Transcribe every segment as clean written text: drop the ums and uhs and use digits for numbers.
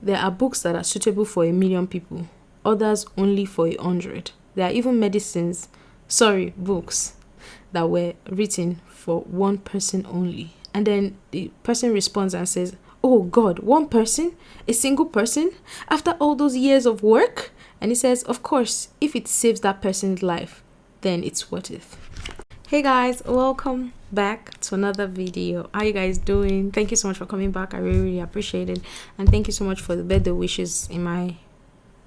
There are books that are suitable for 1,000,000 people, others only for 100. There are even books that were written for one person only. And then the person responds and says, "Oh God, one person? A single person? After all those years of work?" And he says, "Of course, if it saves that person's life, then it's worth it." Hey guys, welcome back to another video. How you guys doing? Thank you so much for coming back. I really appreciate it. And thank you so much for the birthday wishes in my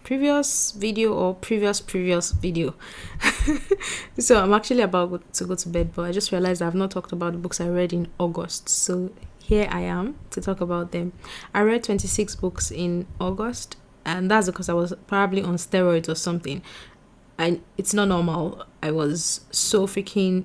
previous video or previous video. So I'm actually about to go to bed, but I just realized I've not talked about the books I read in August. So here I am to talk about them. I read 26 books in August, and that's because I was probably on steroids or something. And it's not normal. I was so freaking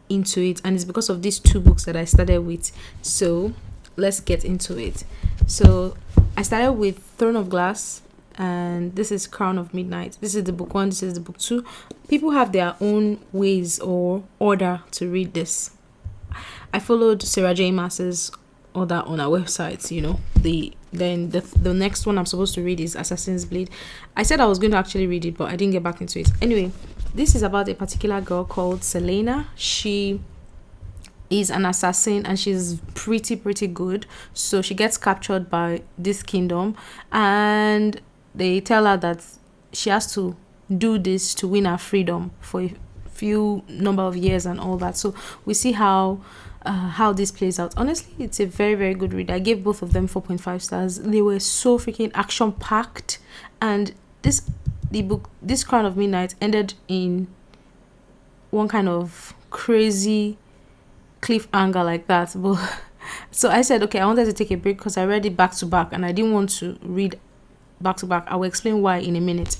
into it, and it's because of these two books that I started with. So let's get into it. So I started with Throne of Glass, and this is Crown of Midnight. This is the book 1, this is the book 2. People have their own ways or order to read this. I followed Sarah J. Maas's order on our website, the next one I'm supposed to read is Assassin's Blade. I said I was going to actually read it, but I didn't get back into it. Anyway, this is about a particular girl called Selena. She is an assassin and she's pretty good. So she gets captured by this kingdom, and they tell her that she has to do this to win her freedom for a few number of years and all that. So we see how this plays out. Honestly, it's a very good read. I gave both of them 4.5 stars. They were so freaking action packed, and this Crown of Midnight ended in one kind of crazy cliffhanger like that. But so I said, okay, I wanted to take a break because I read it back to back and I didn't want to read back to back. I will explain why in a minute.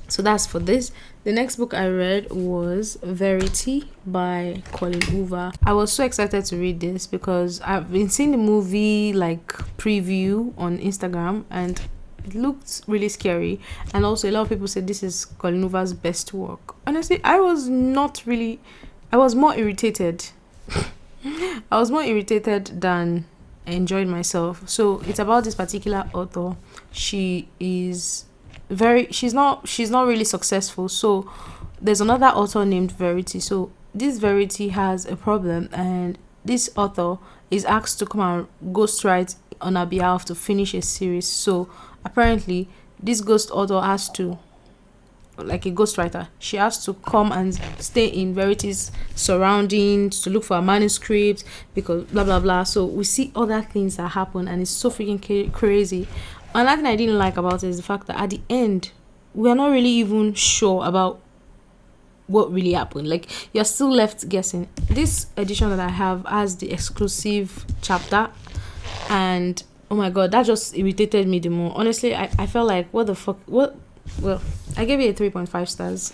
So that's for this. The next book I read was Verity by Colin Hoover. I was so excited to read this because I've been seeing the movie preview on Instagram, and it looked really scary. And also a lot of people said this is Colin Hoover's best work. Honestly, I was more irritated. I was more irritated than I enjoyed myself. So it's about this particular author. She's not really successful. So there's another author named Verity. So this Verity has a problem, and this author is asked to come and ghostwrite on her behalf to finish a series. So apparently this ghost author has to, like a ghostwriter, she has to come and stay in Verity's surroundings to look for a manuscript because blah blah blah. So we see other things that happen, and it's so freaking crazy. Another thing I didn't like about it is the fact that at the end, we are not really even sure about what really happened. Like, you're still left guessing. This edition that I have has the exclusive chapter, and oh my god, that just irritated me the more. Honestly, I felt like, what the fuck? Well, I gave it a 3.5 stars.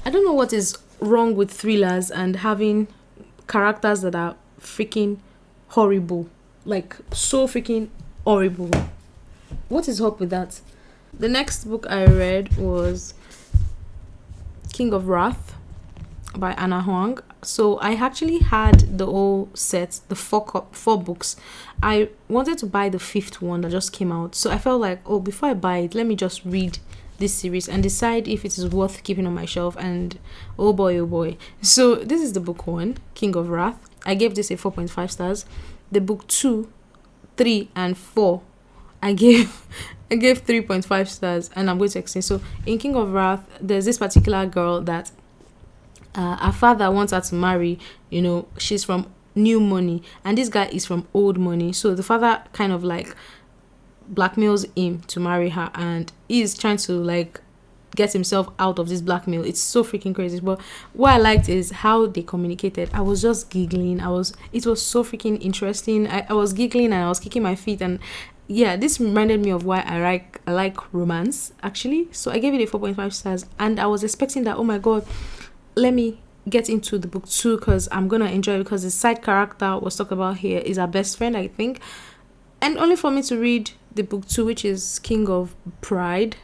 I don't know what is wrong with thrillers and having characters that are freaking horrible. Like, so freaking horrible. What is up with that? The next book I read was King of Wrath by Anna Huang. So I actually had the whole set, the four books. I wanted to buy the 5th one that just came out. So I felt like, oh, before I buy it, let me just read this series and decide if it is worth keeping on my shelf. And oh boy. So this is the book 1, King of Wrath. I gave this a 4.5 stars. The book 2, 3, and 4, I gave 3.5 stars, and I'm going to explain. So in King of Wrath, there's this particular girl that her father wants her to marry. She's from new money, and this guy is from old money. So the father kind of blackmails him to marry her, and he's trying to get himself out of this blackmail. It's so freaking crazy. But what I liked is how they communicated. I was just giggling. It was so freaking interesting. I was giggling and I was kicking my feet, and yeah, this reminded me of why I like romance, actually. So I gave it a 4.5 stars, and I was expecting that, oh my god, let me get into the book 2 because I'm gonna enjoy it, because the side character was talked about here is our best friend, I think. And only for me to read the book 2, which is King of Pride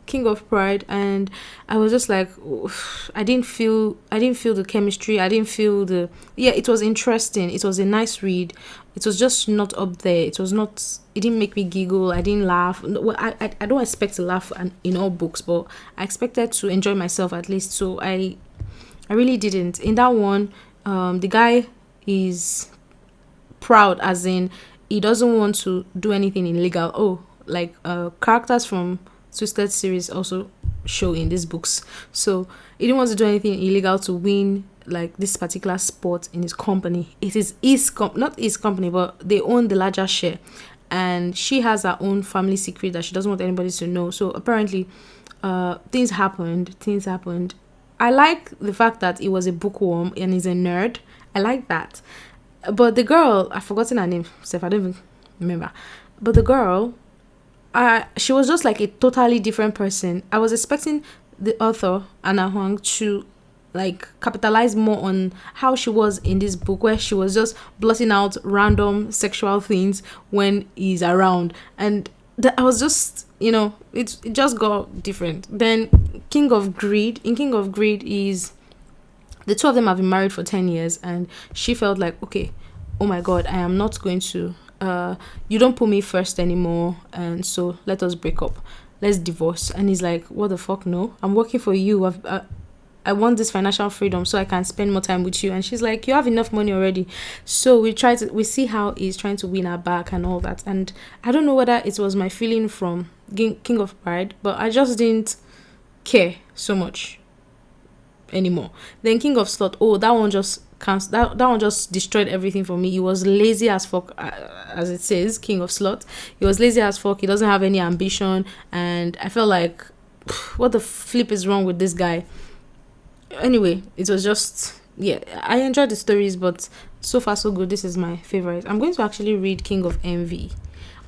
King of Pride, and I was just like, oof, I didn't feel the chemistry. I didn't feel it was interesting. It was a nice read. it was just not up there. It was not, it didn't make me giggle. I didn't laugh. Well, I don't expect to laugh in all books, but I expected to enjoy myself at least. So I really didn't. In that one, the guy is proud, as in he doesn't want to do anything illegal. Oh, like characters from Twisted series also show in these books. So he didn't want to do anything illegal to win like this particular sport in his company. It is not his company, but they own the larger share. And she has her own family secret that she doesn't want anybody to know. So apparently, things happened. I like the fact that he was a bookworm and he's a nerd. I like that. But the girl, I've forgotten her name, Steph, I don't even remember. But the girl, she was just like a totally different person. I was expecting the author, Anna Huang, to like capitalize more on how she was in this book, where she was just blotting out random sexual things when he's around. And I was just, it just got different. Then in King of Greed is, the two of them have been married for 10 years, and she felt like, okay, oh my God, I am not going to, you don't put me first anymore, and so let us break up. Let's divorce. And he's like, what the fuck, no? I'm working for you. I want this financial freedom so I can spend more time with you. And she's like, you have enough money already. So we see how he's trying to win her back and all that. And I don't know whether it was my feeling from King of Pride, but I just didn't care so much anymore. Then King of Slot, that one just that one just destroyed everything for me. He was lazy as fuck, as it says, King of Slot. He was lazy as fuck. He doesn't have any ambition, and I felt like, what the flip is wrong with this guy? Anyway, it was just, I enjoyed the stories, but so far so good. This is my favorite. I'm going to actually read King of Envy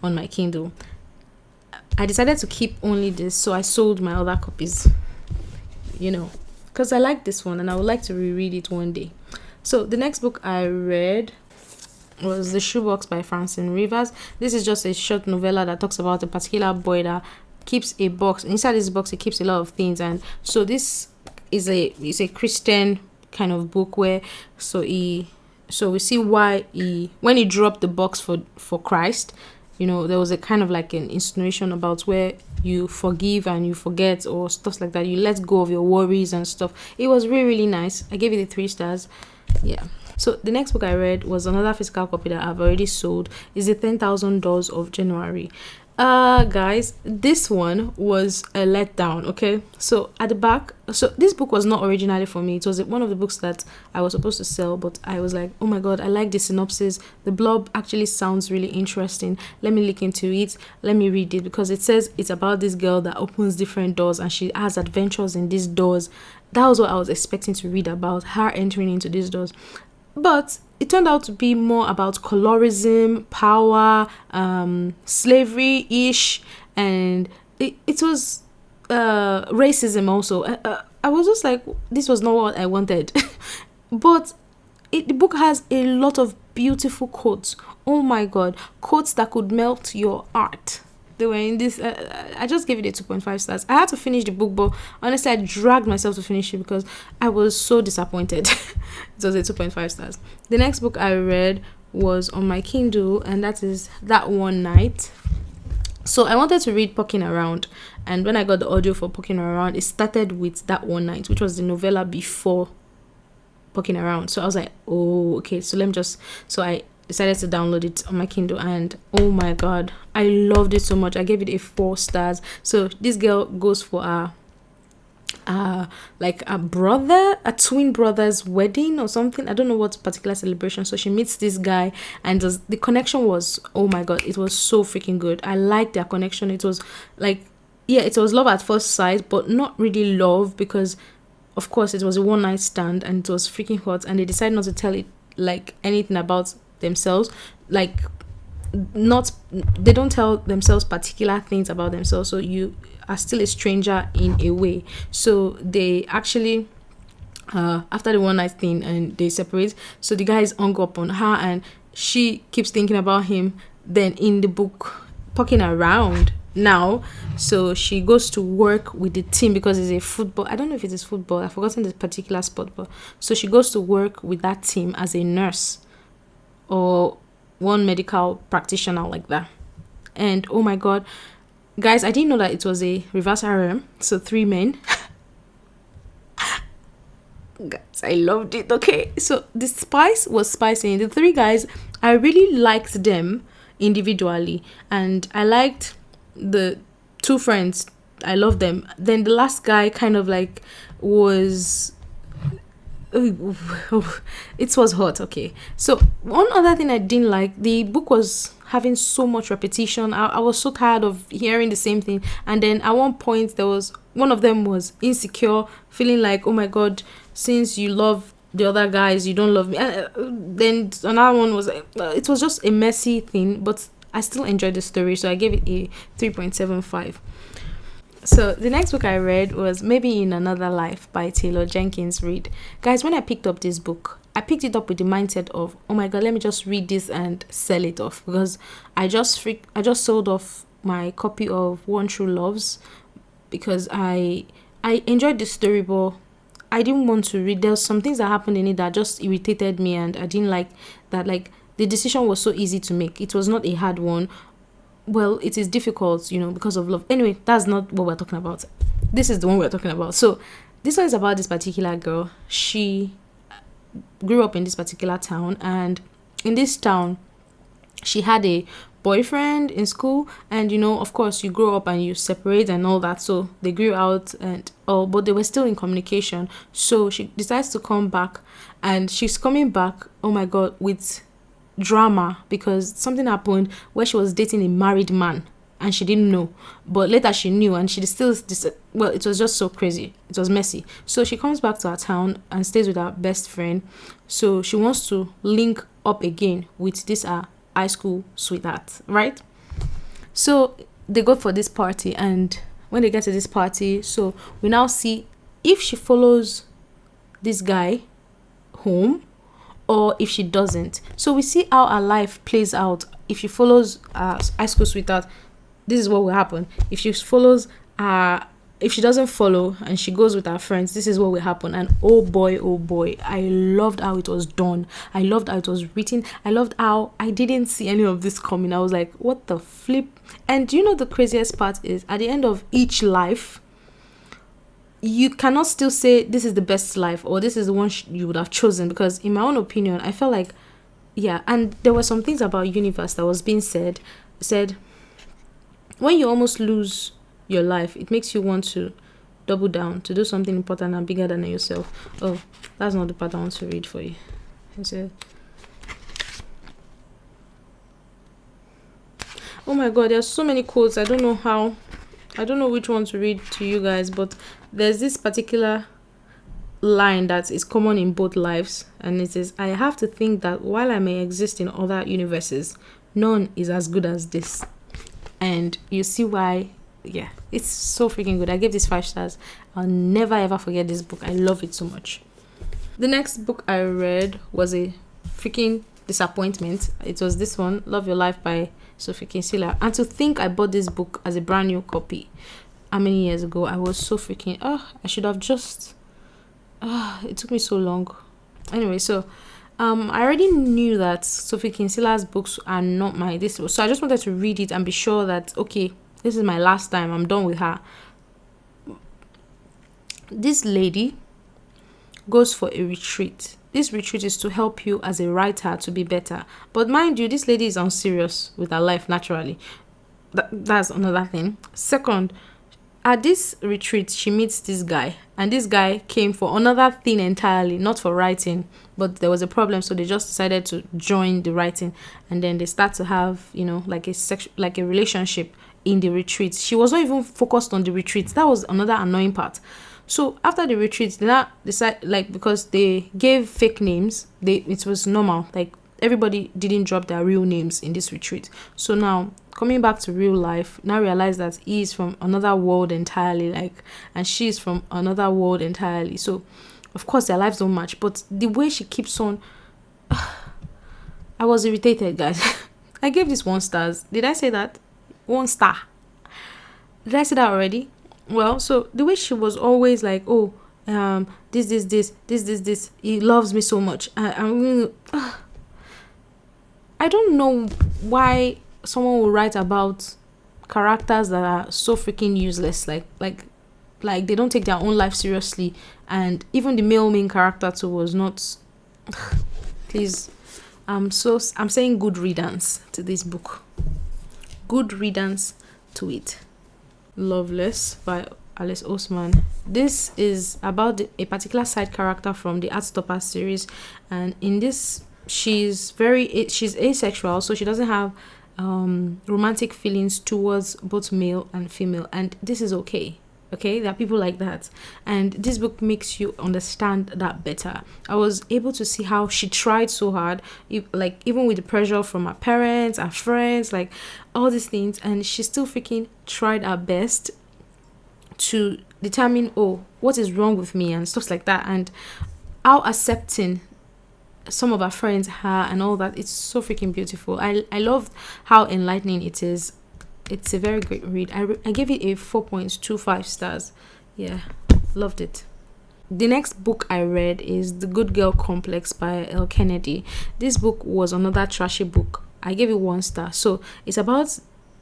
on my Kindle. I decided to keep only this, so I sold my other copies, because I like this one and I would like to reread it one day. So the next book I read was The Shoebox by Francine Rivers. This is just a short novella that talks about a particular boy that keeps a box. Inside this box, he keeps a lot of things, and so this is a Christian kind of book where we see why when he dropped the box for Christ, there was a kind of like an insinuation about where you forgive and you forget or stuff like that. You let go of your worries and stuff. It was really, really nice. I gave it 3 stars. Yeah. So the next book I read was another physical copy that I've already sold. Is the 10,000 Doors of January. Guys, this one was a letdown. Okay, so at the back, so this book was not originally for me. It was one of the books that I was supposed to sell, but I was like, oh my God, I like the synopsis. The blurb actually sounds really interesting. Let me look into it. Let me read it, because it says it's about this girl that opens different doors and she has adventures in these doors. That was what I was expecting to read about, her entering into these doors. But it turned out to be more about colorism, power, slavery-ish, and it was racism also. I was just like, this was not what I wanted. But the book has a lot of beautiful quotes. Oh my God, quotes that could melt your heart. They were in this. I just gave it a 2.5 stars. I had to finish the book, but honestly, I dragged myself to finish it because I was so disappointed. It was a 2.5 stars. The next book I read was on my Kindle, and that is That One Night. So I wanted to read Poking Around, and when I got the audio for Poking Around, it started with That One Night, which was the novella before Poking Around. So I was like, oh, okay. So I decided to download it on my Kindle, and oh my God, I loved it so much. I gave it a 4 stars. So this girl goes for like a twin brother's wedding or something. I don't know what particular celebration. So she meets this guy, and the connection was, oh my God, it was so freaking good. I liked their connection. It was like, it was love at first sight, but not really love, because of course it was a one night stand and it was freaking hot, and they decided not to tell it like anything about themselves. Like, they don't tell themselves particular things about themselves, so you are still a stranger in a way. So they actually after the one night thing, and they separate, so the guy is hung up on her and she keeps thinking about him. Then in the book Poking Around now, so she goes to work with the team because it's a football, I don't know if it is football, I've forgotten the particular sport, but so she goes to work with that team as a nurse, or one medical practitioner like that. And oh my god, guys, I didn't know that it was a reverse harem. So 3 men. Guys, I loved it. Okay, so the spice was spicy. The 3 guys, I really liked them individually, and I liked the 2 friends. I loved them. Then the last guy kind of like was it was hot. Okay, so one other thing I didn't like, the book was having so much repetition. I was so tired of hearing the same thing. And then at one point, there was one of them was insecure, feeling like, oh my god, since you love the other guys, you don't love me. Then another one was it was just a messy thing, but I still enjoyed the story, so I gave it a 3.75. So the next book I read was Maybe in Another Life by Taylor Jenkins Reid. Guys, when I picked up this book, I picked it up with the mindset of, oh my god, let me just read this and sell it off, because I just sold off my copy of One True Loves because I enjoyed the story, but I didn't want to read. There was some things that happened in it that just irritated me, and I didn't like that. Like, the decision was so easy to make. It was not a hard one. Well, it is difficult, because of love. Anyway, that's not what we're talking about. This is the one we're talking about. So this one is about this particular girl. She grew up in this particular town, and in this town she had a boyfriend in school, and of course you grow up and you separate and all that. So they grew out and but they were still in communication. So she decides to come back, and she's coming back, oh my god, with drama, because something happened where she was dating a married man and she didn't know, but later she knew, and she still well, it was just so crazy, it was messy. So she comes back to her town and stays with her best friend. So she wants to link up again with this high school sweetheart, right? So they go for this party, and when they get to this party, so we now see if she follows this guy home or if she doesn't. So we see how her life plays out. If she follows high school sweetheart, this is what will happen. If she follows if she doesn't follow and she goes with her friends, this is what will happen. And oh boy, I loved how it was done. I loved how it was written. I loved how I didn't see any of this coming. I was like, what the flip? And the craziest part is, at the end of each life, you cannot still say this is the best life or this is the one you would have chosen, because in my own opinion, I felt like, yeah, and there were some things about universe that was being said when you almost lose your life, it makes you want to double down to do something important and bigger than yourself. Oh, that's not the part I want to read for you. It said, oh my god, there's so many quotes. I don't know which one to read to you guys, but there's this particular line that is common in both lives, and it says, I have to think that while I may exist in other universes, none is as good as this. And you see why. Yeah, it's so freaking good. I gave this 5 stars. I'll never ever forget this book. I love it so much. The next book I read was a freaking disappointment. It was this one, Love Your Life by Sophie Kinsella. And to think I bought this book as a brand new copy how many years ago. I was so freaking I should have just it took me so long. Anyway, so I already knew that Sophie Kinsella's books are not so I just wanted to read it and be sure that, okay, this is my last time, I'm done with her. This lady goes for a retreat. This retreat is to help you as a writer to be better. But mind you, this lady is unserious with her life naturally. That's another thing. Second, at this retreat, she meets this guy. And this guy came for another thing entirely, not for writing. But there was a problem, so they just decided to join the writing. And then they start to have, like a relationship in the retreat. She was not even focused on the retreat. That was another annoying part. So after the retreat, they now decide, because they gave fake names, it was normal. Like, everybody didn't drop their real names in this retreat. So now, coming back to real life, now realize that he is from another world entirely, and she is from another world entirely. So, of course, their lives don't match. But the way she keeps on, I was irritated, guys. I gave this 1 star. Did I say that? 1 star. Did I say that already? Well, so the way she was always like, this, he loves me so much. I don't know why someone will write about characters that are so freaking useless, like they don't take their own life seriously, and even the male main character too was not. Please, I'm saying good riddance to this book. Good riddance to it. Loveless by Alice Osman. This is about a particular side character from the Heartstopper series, and in this she's asexual, so she doesn't have romantic feelings towards both male and female, and this is okay. Okay, there are people like that, and this book makes you understand that better. I was able to see how she tried so hard, even with the pressure from her parents, her friends, like all these things, and she still freaking tried her best to determine, oh, what is wrong with me and stuff like that, and how accepting some of her friends are and all that. It's so freaking beautiful. I love how enlightening it is. It's a very great read. I gave it a 4.25 stars. Yeah, loved it. The next book I read is The Good Girl Complex by L. Kennedy. This book was another trashy book. I gave it 1 star. So it's about,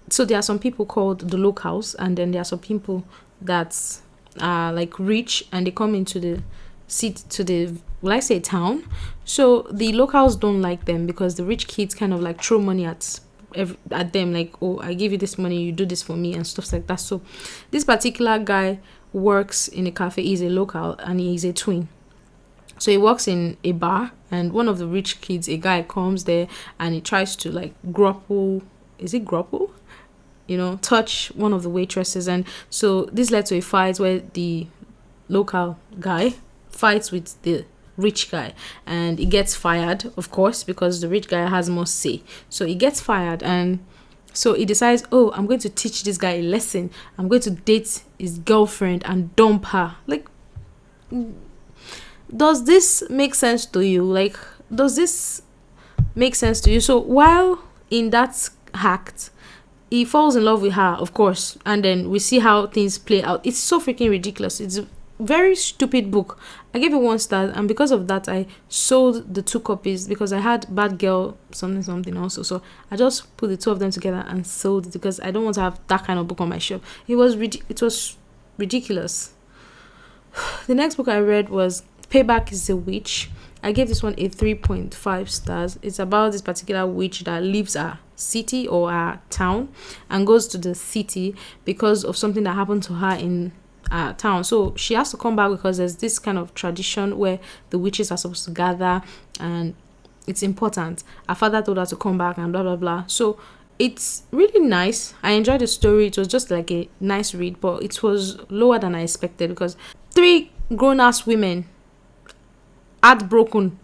so there are some people called the locals, and then there are some people that are like rich, and they come into the city, to the, will I say, town. So the locals don't like them because the rich kids kind of like throw money at them, like, oh, I give you this money, you do this for me and stuff like that. So this particular guy works in a cafe. He's a local and he's a twin, so he works in a bar, and one of the rich kids, a guy, comes there and he tries to like grapple, touch one of the waitresses, and so this led to a fight where the local guy fights with the rich guy, and he gets fired, of course, because the rich guy has more say. So he gets fired, and so he decides, oh, I'm going to teach this guy a lesson. I'm going to date his girlfriend and dump her. Like, does this make sense to you? So while in that act, he falls in love with her, of course, and then we see how things play out. It's so freaking ridiculous. It's a very stupid book. I gave it 1 star, and because of that, I sold the 2 copies because I had Bad Girl something also. So I just put the 2 of them together and sold it because I don't want to have that kind of book on my shelf. It was ridiculous. The next book I read was Payback is a Witch. I gave this one a 3.5 stars. It's about this particular witch that leaves a city or a town and goes to the city because of something that happened to her in town. So she has to come back because there's this kind of tradition where the witches are supposed to gather, and it's important. Her father told her to come back and blah blah blah. So it's really nice. I enjoyed the story. It was just like a nice read, but it was lower than I expected because 3 grown-ass women, heartbroken,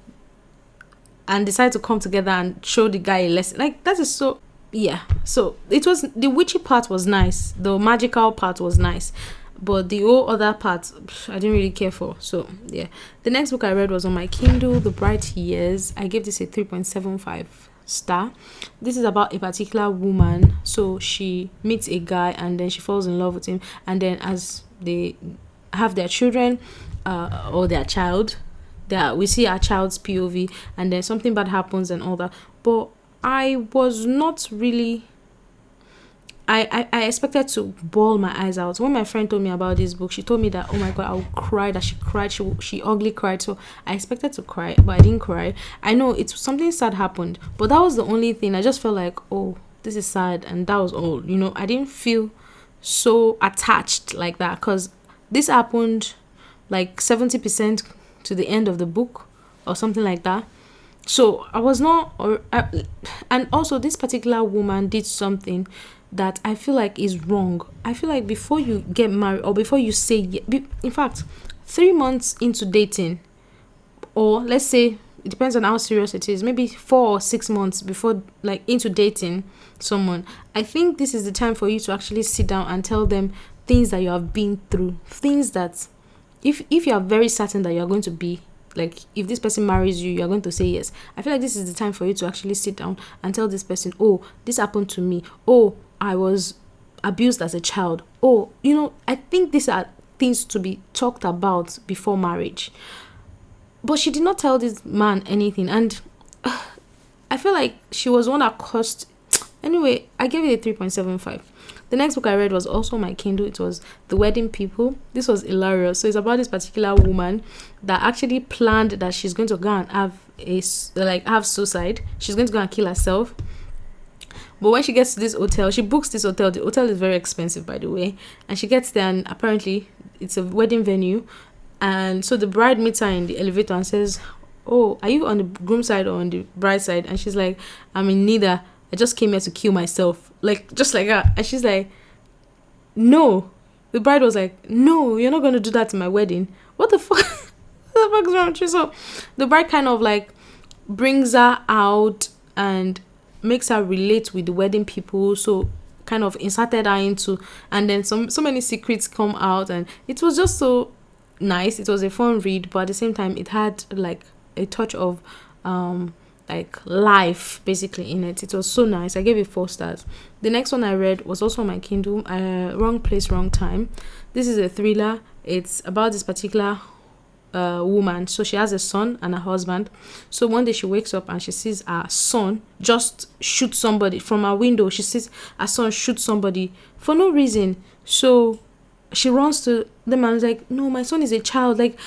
and decide to come together and show the guy a lesson. Like, that is so, yeah. So it was, the witchy part was nice, the magical part was nice, but the whole other part I didn't really care for. So yeah, the next book I read was on my Kindle, The Bright Years. I gave this a 3.75 star. This is about a particular woman. So she meets a guy and then she falls in love with him, and then as they have their children, or their child, we see our child's POV, and then something bad happens and all that. But I was not really, I expected to bawl my eyes out. When my friend told me about this book, she told me that, oh my god, I'll cry, that she cried, she ugly cried. So I expected to cry, but I didn't cry. I know it's something sad happened, but that was the only thing. I just felt like, oh, this is sad, and that was all. I didn't feel so attached like that, because this happened like 70% to the end of the book or something like that. So I was not, and also this particular woman did something that I feel like is wrong. I feel like before you get married, or before you say, in fact, 3 months into dating, or let's say, it depends on how serious it is, maybe 4 or 6 months before, like, into dating someone, I think this is the time for you to actually sit down and tell them things that you have been through, things that if you are very certain that you are going to be, like, if this person marries you, you're going to say yes. I feel like this is the time for you to actually sit down and tell this person, oh, this happened to me. Oh, I was abused as a child. Oh, I think these are things to be talked about before marriage. But she did not tell this man anything. And I feel like she was one that cost. Anyway, I gave it a 3.75. The next book I read was also on my Kindle. It was The Wedding People. This was hilarious. So it's about this particular woman that actually planned that she's going to go and have suicide. She's going to go and kill herself. But when she gets to this hotel, she books this hotel. The hotel is very expensive, by the way. And she gets there, and apparently it's a wedding venue. And so the bride meets her in the elevator and says, "Oh, are you on the groom side or on the bride side?" And she's like, "I'm in neither. I just came here to kill myself." Like, just like that. And she's like, "No." The bride was like, "No, you're not going to do that in my wedding." What the fuck? What the fuck is wrong with you? So the bride kind of like brings her out and makes her relate with the wedding people. So kind of inserted her into, and then so many secrets come out, and it was just so nice. It was a fun read, but at the same time it had like a touch of like life basically in it. It was so nice. I gave it 4 stars. The next one I read was also on my Kindle, Wrong Place, Wrong Time. This is a thriller. It's about this particular woman. So she has a son and a husband. So one day she wakes up and she sees her son just shoot somebody from her window. She sees her son shoot somebody for no reason. So she runs to the man and is like, "No, my son is a child. Like,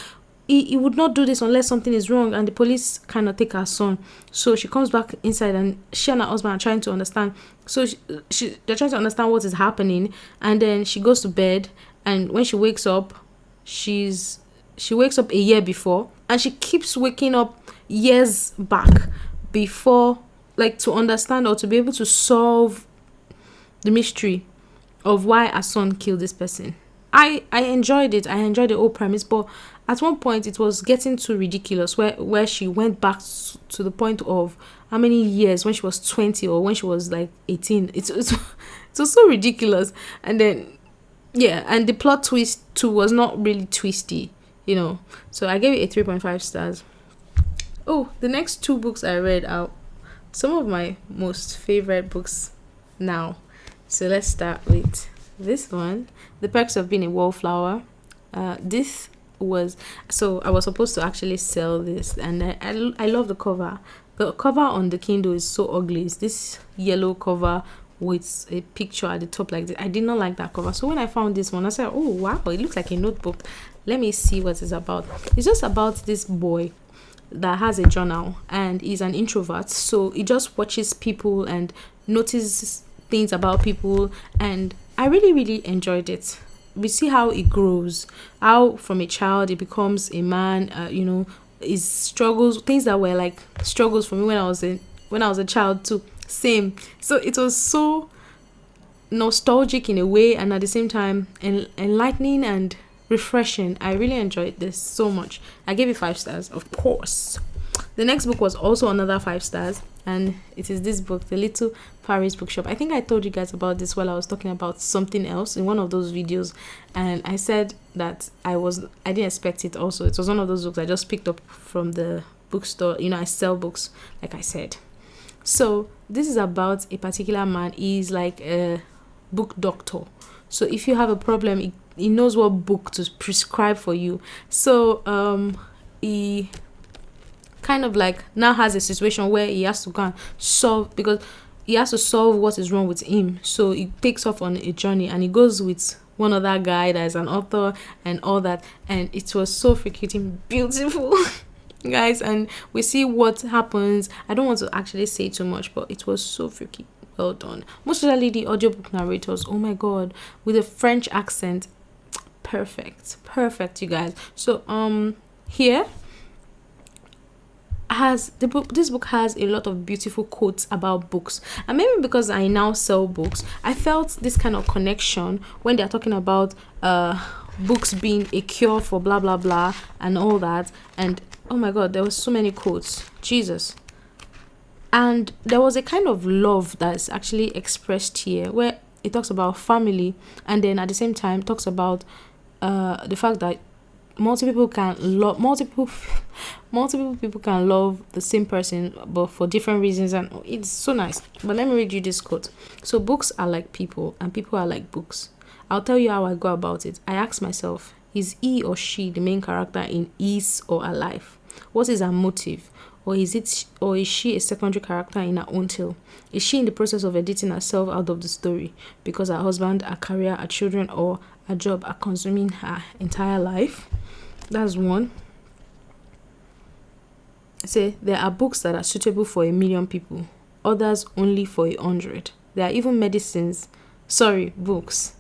he would not do this unless something is wrong." And the police kind of take her son. So she comes back inside, and she and her husband are trying to understand. So they're trying to understand what is happening. And then she goes to bed, and when she wakes up, she wakes up a year before, and she keeps waking up years back before, like, to understand or to be able to solve the mystery of why her son killed this person. I enjoyed it. I enjoyed the whole premise, but at one point it was getting too ridiculous where she went back to the point of how many years when she was 20 or when she was like 18. It was so ridiculous. And then, yeah, and the plot twist too was not really twisty, So I gave it a 3.5 stars. Oh, the next 2 books I read are some of my most favorite books now. So let's start with this one, The Perks of Being a Wallflower. This was, so I was supposed to actually sell this, and I love the cover. The cover on the Kindle is so ugly. It's this yellow cover with a picture at the top like this. I did not like that cover. So when I found this one, I said, "Oh wow, it looks like a notebook. Let me see what it's about." It's just about this boy that has a journal, and he's an introvert. So he just watches people and notices things about people, and I really, really enjoyed it. We see how it grows, how from a child it becomes a man. His struggles, things that were like struggles for me when I was a child too. Same. So it was so nostalgic in a way, and at the same time enlightening and refreshing. I really enjoyed this so much. I gave it 5 stars, of course. The next book was also another 5 stars, and it is this book, The Little Paris Bookshop. I think I told you guys about this while I was talking about something else in one of those videos, and I said that I didn't expect it also. It was one of those books I just picked up from the bookstore. I sell books, like I said. So this is about a particular man. He's like a book doctor. So if you have a problem, he knows what book to prescribe for you. So he kind of like now has a situation where he has to go and solve, because he has to solve what is wrong with him. So he takes off on a journey, and he goes with one other guy that is an author and all that, and it was so freaking beautiful. Guys, and we see what happens. I don't want to actually say too much, but it was so freaking well done. Most especially the audiobook narrators, oh my god, with a French accent. Perfect, you guys. So here this book has a lot of beautiful quotes about books, and maybe because I now sell books, I felt this kind of connection when they're talking about books being a cure for blah blah blah and all that. And oh my god, there was so many quotes, Jesus. And there was a kind of love that's actually expressed here, where it talks about family, and then at the same time talks about the fact that multiple people can love the same person, but for different reasons, and it's so nice. But let me read you this quote. So books are like people, and people are like books. I'll tell you how I go about it. I ask myself, is he or she the main character in his or her life? What is her motive? or is she a secondary character in her own tale? Is she in the process of editing herself out of the story because her husband, her career, her children, or her job are consuming her entire life? That's one. Say there are books that are suitable for 1,000,000 people, others only for 100. There are even books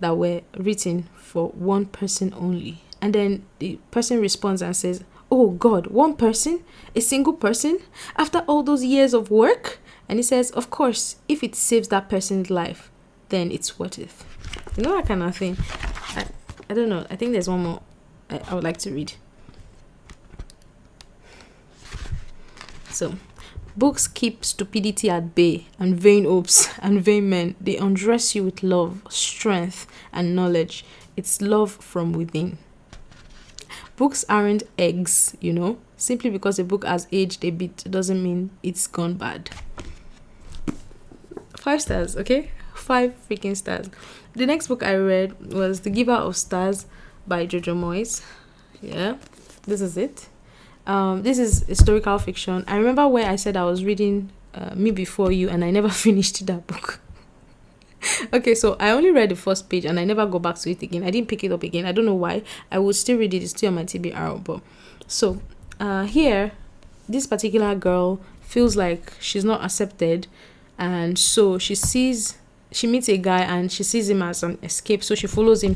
that were written for one person only. And then the person responds and says, "Oh God, one person? A single person? After all those years of work?" And he says, "Of course, if it saves that person's life, then it's worth it." You know, that kind of thing. I don't know. I think there's one more I would like to read. So, books keep stupidity at bay and vain hopes and vain men. They undress you with love, strength, and knowledge. It's love from within. Books aren't eggs, you know. Simply because a book has aged a bit doesn't mean it's gone bad. 5 stars, okay? 5 freaking stars. The next book I read was The Giver of Stars by Jojo Moyes. Yeah, this is it. This is historical fiction. I remember where I said I was reading Me Before You, and I never finished that book. Okay, so I only read the first page and I never go back to it again. I didn't pick it up again. I don't know why. I would still read it. It's still on my TBR. But so here, this particular girl feels like she's not accepted, and so she meets a guy and she sees him as an escape. So she follows him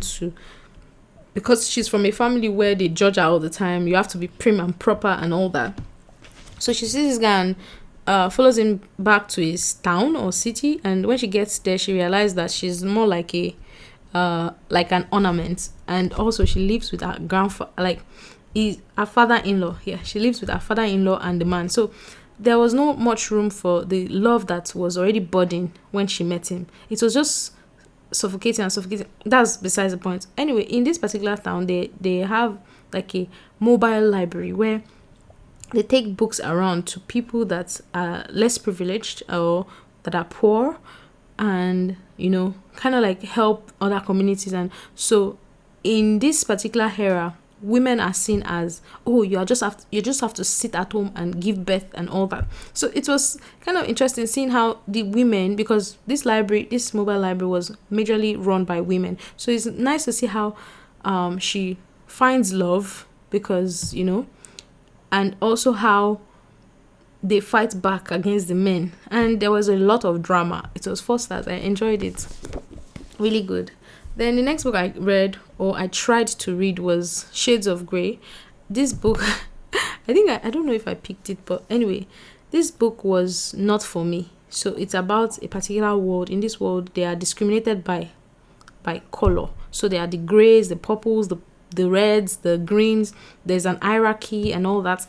because she's from a family where they judge her all the time. You have to be prim and proper and all that. So she sees this guy and follows him back to his town or city, and when she gets there she realizes that she's more like like an ornament, and also she lives with her grandfather, like her father-in-law. She lives with her father-in-law and the man. So there was no much room for the love that was already budding when she met him. It was just suffocating. That's besides the point. Anyway, in this particular town they have like a mobile library where they take books around to people that are less privileged or that are poor, and kind of like help other communities. And so in this particular era, women are seen as, oh, you just have to sit at home and give birth and all that. So it was kind of interesting seeing how the women, because this mobile library was majorly run by women, so it's nice to see how she finds love, because and also how they fight back against the men. And there was a lot of drama. It was 4 stars. I enjoyed it. Really good. Then the next book I read, or I tried to read, was Shades of Grey. This book, I don't know if I picked it, but anyway, this book was not for me. So it's about a particular world. In this world, they are discriminated by color. So there are the grays, the purples, the reds, the greens. There's an hierarchy and all that.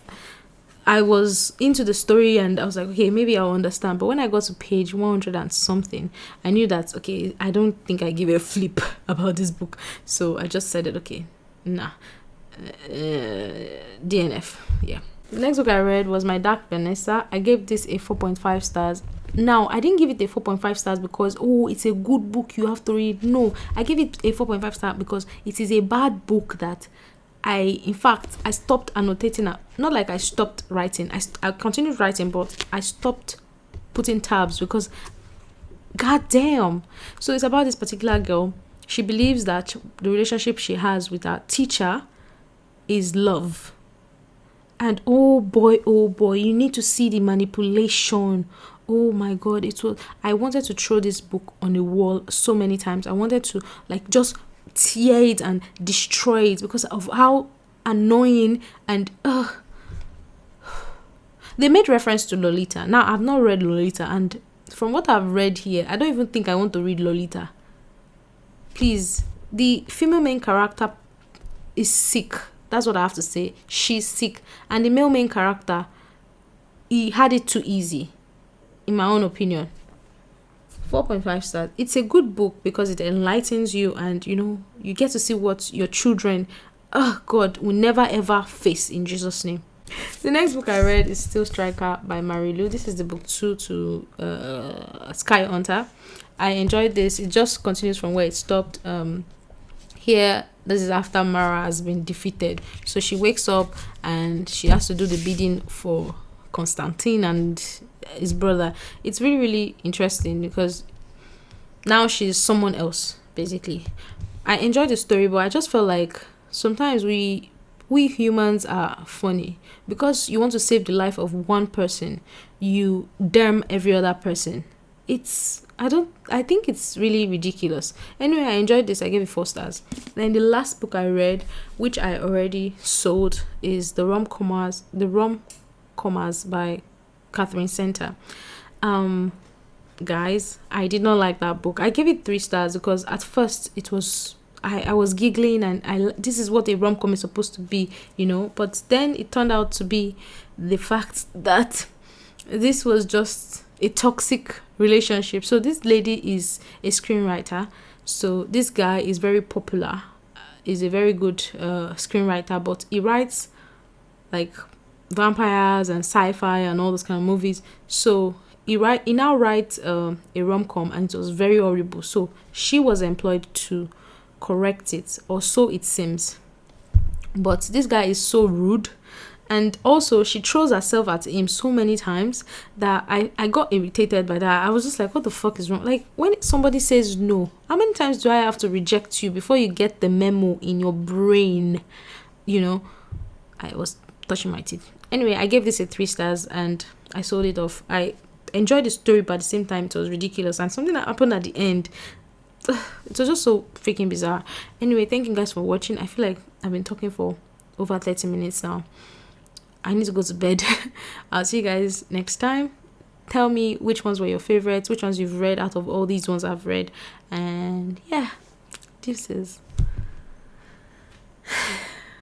I was into the story and I was like, okay, maybe I'll understand. But when I got to page 100 and something, I knew that, okay, I don't think I give a flip about this book. So I just said it, okay, nah, DNF, yeah. The next book I read was My Dark Vanessa. I gave this a 4.5 stars. Now, I didn't give it a 4.5 stars because, oh, it's a good book you have to read. No, I gave it a 4.5 star because it is a bad book that I stopped annotating. Not like I stopped writing. I continued writing, but I stopped putting tabs because, god damn. So it's about this particular girl. She believes that the relationship she has with her teacher is love. And oh boy, you need to see the manipulation. Oh my god, I wanted to throw this book on the wall so many times. I wanted to just tear it and destroy it because of how annoying and they made reference to Lolita. Now, I've not read Lolita, and from what I've read here, I don't even think I want to read Lolita. Please, the female main character is sick. That's what I have to say. She's sick. And the male main character, he had it too easy, in my own opinion. 4.5 stars. It's a good book because it enlightens you, and you get to see what your children, God, will never ever face, in Jesus' name. The next book I read is Still Striker by Marilu. This is the book 2 to Sky Hunter. I enjoyed this. It just continues from where it stopped. Here, this is after Mara has been defeated. So she wakes up and she has to do the bidding for Constantine and his brother. It's really, really interesting because now she's someone else, basically. I enjoyed the story, but I just felt like sometimes we humans are funny because you want to save the life of one person, you damn every other person. I think it's really ridiculous. Anyway, I enjoyed this. I gave it 4 stars. Then the last book I read, which I already sold, is the rom-commers by Catherine Center. Guys, I did not like that book. I gave it 3 stars because at first it was I was giggling, and this is what a rom-com is supposed to be, but then it turned out to be the fact that this was just a toxic relationship. So this lady is a screenwriter, so this guy is very popular, is a very good screenwriter, but he writes like vampires and sci-fi and all those kind of movies. So he now writes a rom-com, and it was very horrible. So she was employed to correct it, or so it seems. But this guy is so rude, and also she throws herself at him so many times that I got irritated by that. I was just like, what the fuck is wrong? Like, when somebody says no, how many times do I have to reject you before you get the memo in your brain? I was touching my teeth. Anyway, I gave this a 3 stars and I sold it off. I enjoyed the story, but at the same time it was ridiculous, and something that happened at the end, it was just so freaking bizarre. Anyway, thank you guys for watching. I feel like I've been talking for over 30 minutes now. I need to go to bed. I'll see you guys next time. Tell me which ones were your favorites, which ones you've read out of all these ones I've read. And yeah, deuces.